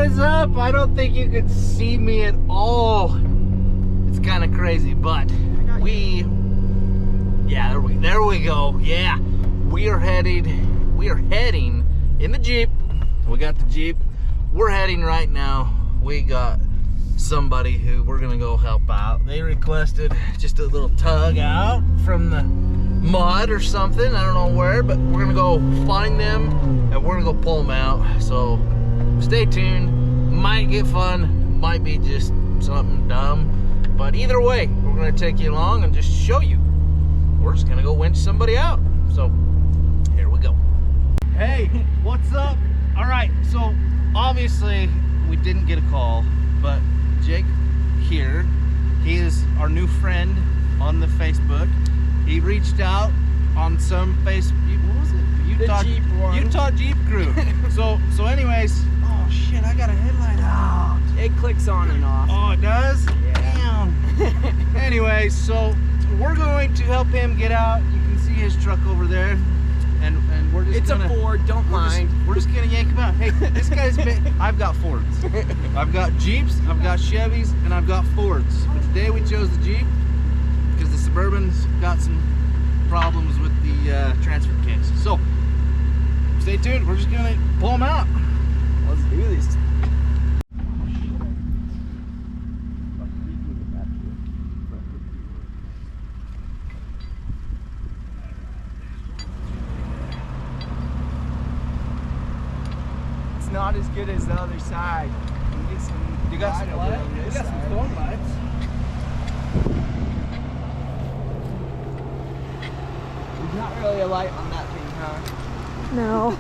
is up? I don't think you could see me at all. It's kind of crazy, but yeah, there we go. Yeah, we are heading in the Jeep. We got the Jeep. We're heading right now. We got somebody who we're gonna go help out. They requested just a little tug out from the mud or something. I don't know where, but we're gonna go find them and we're gonna go pull them out. So stay tuned. Might get fun, might be just something dumb, but either way, we're gonna take you along and just show you. We're just gonna go winch somebody out. So here we go. Hey, what's up? All right, so obviously we didn't get a call, but Jake here, he is our new friend on the Facebook. He reached out on some what was it? Utah Jeep Crew. so anyways, oh shit, I got a headlight out. It clicks on and off. Oh, it does? Yeah. Damn. Anyways, so we're going to help him get out. You can see his truck over there. And we're just It's a Ford, don't mind. We're just gonna yank him out. Hey, this guy's I've got Fords. I've got Jeeps, I've got Chevys, and I've got Fords. But today we chose the Jeep because the Suburban's got some problems with the transfer case. So, stay tuned. We're just gonna pull them out. Let's do this. It's not as good as the other side. You got some light? You got some phone lights. There's not really a light on that thing, huh? No.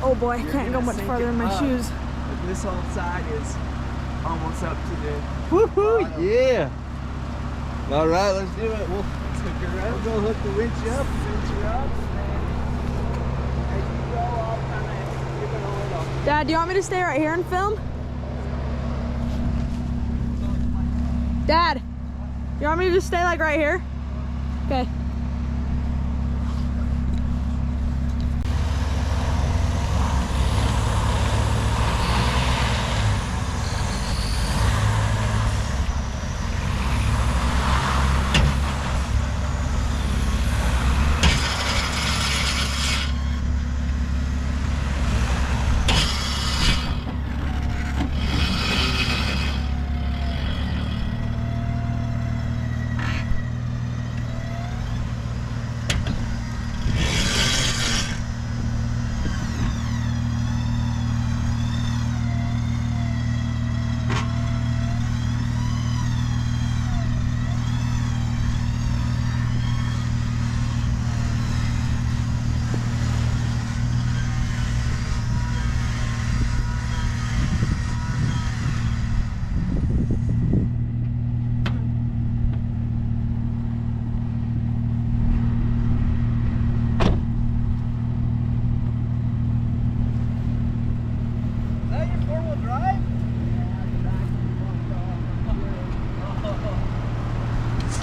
Oh boy, I can't go much farther in my shoes. But this whole side is almost up to the Woohoo! bottom. Yeah. All right, let's do it. We'll Hook her up. go hook the winch up. Cinch her up. And as you go, I'll kind of give it a little. Dad, do you want me to stay right here and film? Dad, you want me to just stay like right here? Okay.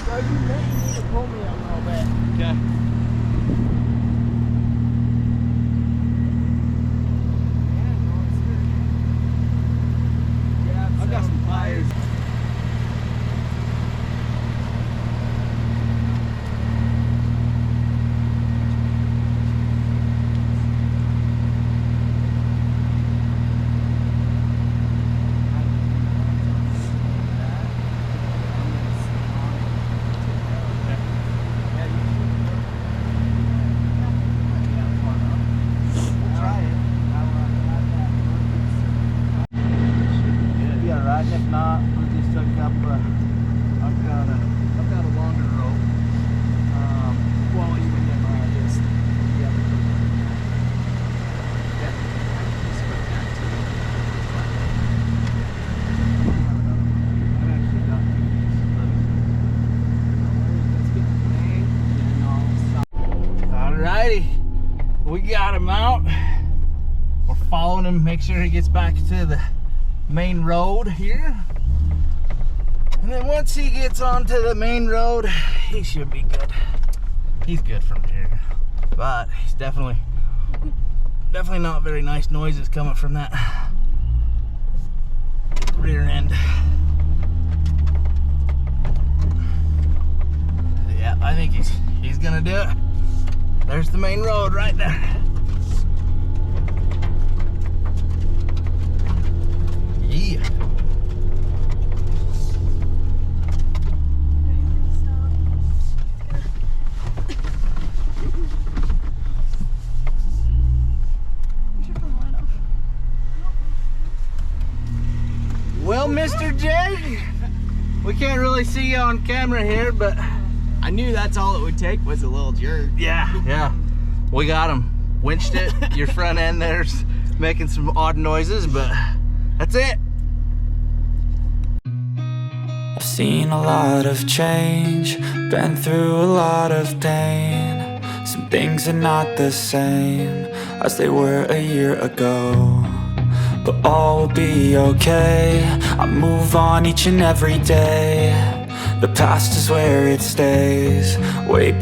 So you may need to pull me a little bit. Okay. Yeah, I've got some tires. If not, we'll just hook up. I've got a longer rope. Well, even if I just I've actually got these. Alrighty, we got him out. We're following him. Make sure he gets back to the main road here, and then once he gets onto the main road, he should be good. He's good from here, but he's definitely not very nice noises coming from that rear end. Yeah, I think he's gonna do it. There's the main road right there. Yeah. Well, Mr. J, we can't really see you on camera here, but I knew that's all it would take was a little jerk. yeah, we got him. Winched it. Your front end there's making some odd noises, but that's it. I've seen a lot of change, been through a lot of pain. Some things are not the same as they were a year ago, but all will be okay. I move on each and every day. The past is where it stays, way